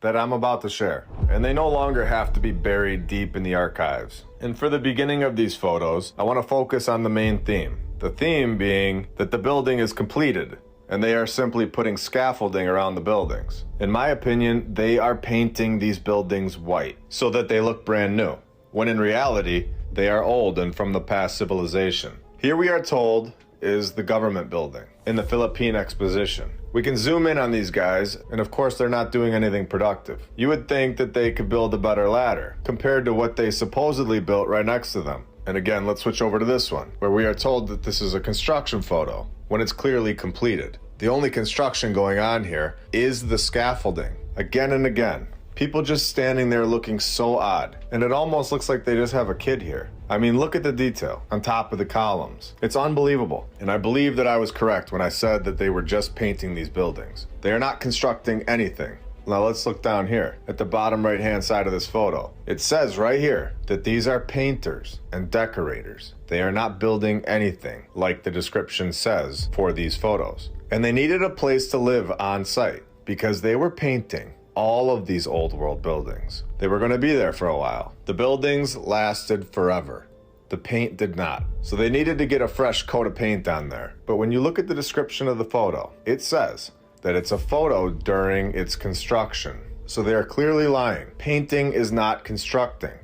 that I'm about to share, and they no longer have to be buried deep in the archives. And for the beginning of these photos, I want to focus on the main theme. The theme being that the building is completed, and they are simply putting scaffolding around the buildings. In my opinion, they are painting these buildings white so that they look brand new, when in reality, they are old and from the past civilization. Here we are told is the government building in the Philippine Exposition. We can zoom in on these guys, and of course they're not doing anything productive. You would think that they could build a better ladder compared to what they supposedly built right next to them. And again, let's switch over to this one, where we are told that this is a construction photo when it's clearly completed. The only construction going on here is the scaffolding. Again and again, people just standing there looking so odd, and it almost looks like they just have a kid here. I mean, look at the detail on top of the columns. It's unbelievable, and I believe that I was correct when I said that they were just painting these buildings. They are not constructing anything. Now let's look down here at the bottom right hand side of this photo. It says right here that these are painters and decorators. They are not building anything like the description says for these photos. And they needed a place to live on site because they were painting all of these old world buildings. They were going to be there for a while. The buildings lasted forever. The paint did not. So they needed to get a fresh coat of paint on there. But when you look at the description of the photo, it says that it's a photo during its construction. So they are clearly lying. Painting is not constructing.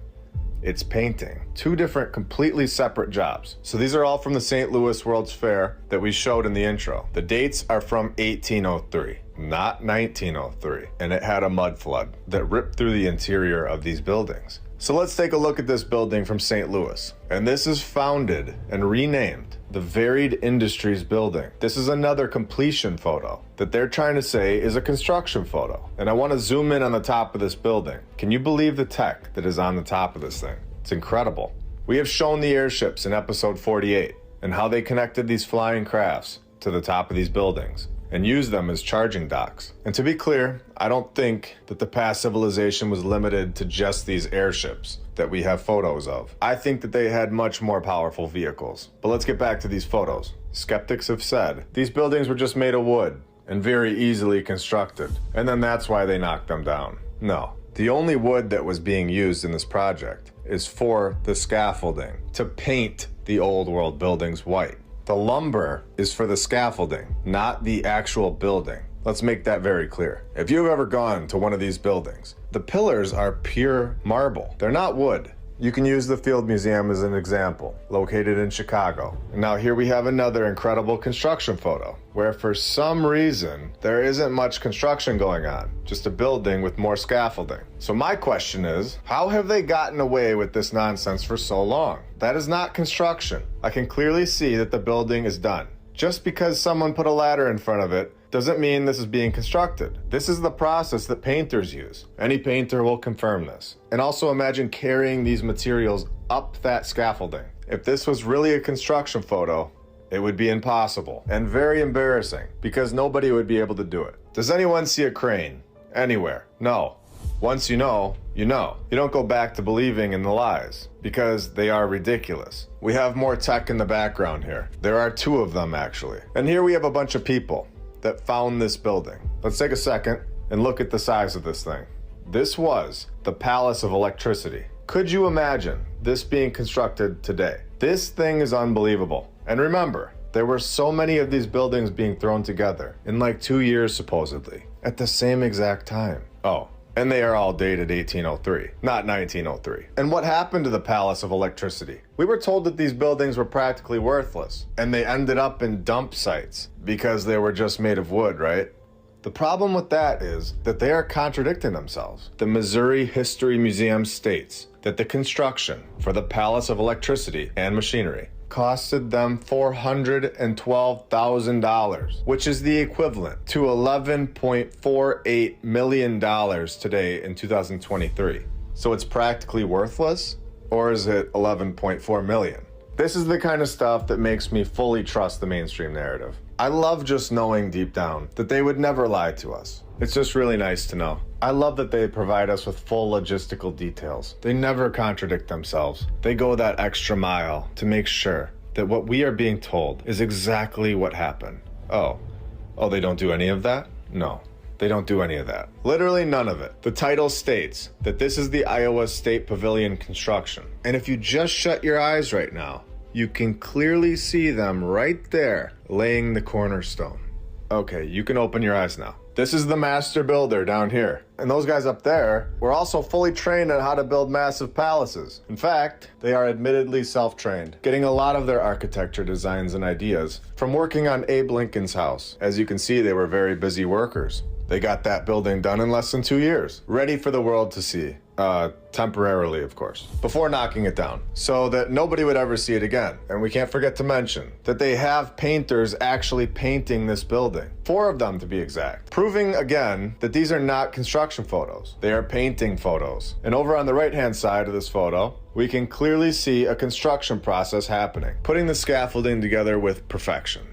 It's painting. Two different, completely separate jobs. So these are all from the St. Louis World's Fair that we showed in the intro. The dates are from 1803, not 1903. And it had a mud flood that ripped through the interior of these buildings. So let's take a look at this building from St. Louis. And this is founded and renamed the Varied Industries Building. This is another completion photo that they're trying to say is a construction photo. And I want to zoom in on the top of this building. Can you believe the tech that is on the top of this thing? It's incredible. We have shown the airships in episode 48 and how they connected these flying crafts to the top of these buildings and used them as charging docks. And to be clear, I don't think that the past civilization was limited to just these airships that we have photos of. I think that they had much more powerful vehicles. But let's get back to these photos. Skeptics have said these buildings were just made of wood and very easily constructed, and then that's why they knocked them down. No, the only wood that was being used in this project is for the scaffolding to paint the old world buildings white. The lumber is for the scaffolding, not the actual building. Let's make that very clear. If you've ever gone to one of these buildings, the pillars are pure marble. They're not wood. You can use the Field Museum as an example, located in Chicago. And now here we have another incredible construction photo, where for some reason, there isn't much construction going on, just a building with more scaffolding. So my question is, how have they gotten away with this nonsense for so long? That is not construction. I can clearly see that the building is done. Just because someone put a ladder in front of it doesn't mean this is being constructed. This is the process that painters use. Any painter will confirm this. And also imagine carrying these materials up that scaffolding. If this was really a construction photo, it would be impossible and very embarrassing because nobody would be able to do it. Does anyone see a crane anywhere? No. Once you know, you know. You don't go back to believing in the lies because they are ridiculous. We have more tech in the background here. There are two of them actually. And here we have a bunch of people that found this building. Let's take a second and look at the size of this thing. This was the Palace of Electricity. Could you imagine this being constructed today? This thing is unbelievable. And remember, there were so many of these buildings being thrown together in like 2 years supposedly, at the same exact time. Oh, and they are all dated 1803, not 1903. And what happened to the Palace of Electricity? We were told that these buildings were practically worthless, and they ended up in dump sites because they were just made of wood, right? The problem with that is that they are contradicting themselves. The Missouri History Museum states that the construction for the Palace of Electricity and Machinery costed them $412,000, which is the equivalent to $11.48 million today in 2023. So it's practically worthless, or is it 11.4 million? This is the kind of stuff that makes me fully trust the mainstream narrative. I love just knowing deep down that they would never lie to us. It's just really nice to know. I love that they provide us with full logistical details. They never contradict themselves. They go that extra mile to make sure that what we are being told is exactly what happened. Oh, they don't do any of that? No. They don't do any of that. Literally none of it. The title states that this is the Iowa State Pavilion construction. And if you just shut your eyes right now, you can clearly see them right there laying the cornerstone. Okay, you can open your eyes now. This is the master builder down here. And those guys up there were also fully trained on how to build massive palaces. In fact, they are admittedly self-trained, getting a lot of their architecture designs and ideas from working on Abe Lincoln's house. As you can see, they were very busy workers. They got that building done in less than 2 years, ready for the world to see. Temporarily, of course, before knocking it down, so that nobody would ever see it again. And we can't forget to mention that they have painters actually painting this building. 4 of them to be exact. Proving again that these are not construction photos. They are painting photos. And over on the right-hand side of this photo, we can clearly see a construction process happening, putting the scaffolding together with perfection.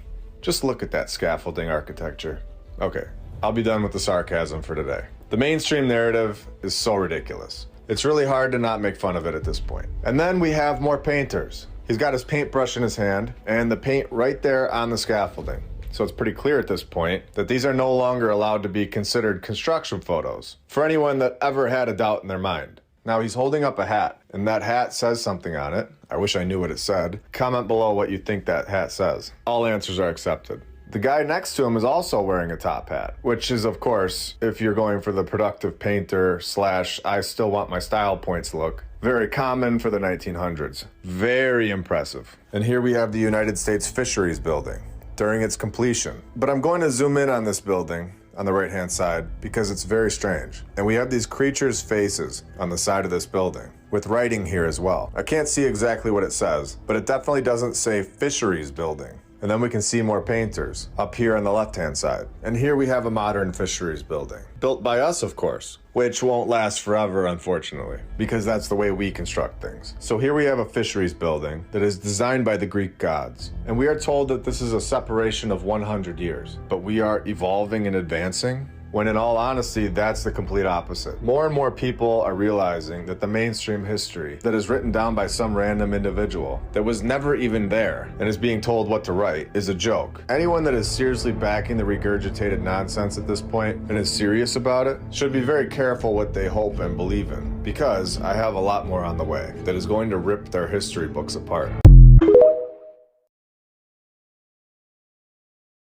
Just look at that scaffolding architecture. Okay, I'll be done with the sarcasm for today. The mainstream narrative is so ridiculous. It's really hard to not make fun of it at this point. And then we have more painters. He's got his paintbrush in his hand and the paint right there on the scaffolding. So it's pretty clear at this point that these are no longer allowed to be considered construction photos for anyone that ever had a doubt in their mind. Now he's holding up a hat, and that hat says something on it. I wish I knew what it said. Comment below what you think that hat says. All answers are accepted. The guy next to him is also wearing a top hat, which is, of course, if you're going for the productive painter / I still want my style points look, very common for the 1900s. Very impressive. And here we have the United States Fisheries Building during its completion. But I'm going to zoom in on this building on the right-hand side because it's very strange. And we have these creatures' faces on the side of this building, with writing here as well. I can't see exactly what it says, but it definitely doesn't say Fisheries Building. And then we can see more painters up here on the left-hand side. And here we have a modern fisheries building. Built by us, of course, which won't last forever, unfortunately, because that's the way we construct things. So here we have a fisheries building that is designed by the Greek gods. And we are told that this is a separation of 100 years. But we are evolving and advancing, when in all honesty, that's the complete opposite. More and more people are realizing that the mainstream history that is written down by some random individual that was never even there and is being told what to write is a joke. Anyone that is seriously backing the regurgitated nonsense at this point and is serious about it should be very careful what they hope and believe in, because I have a lot more on the way that is going to rip their history books apart.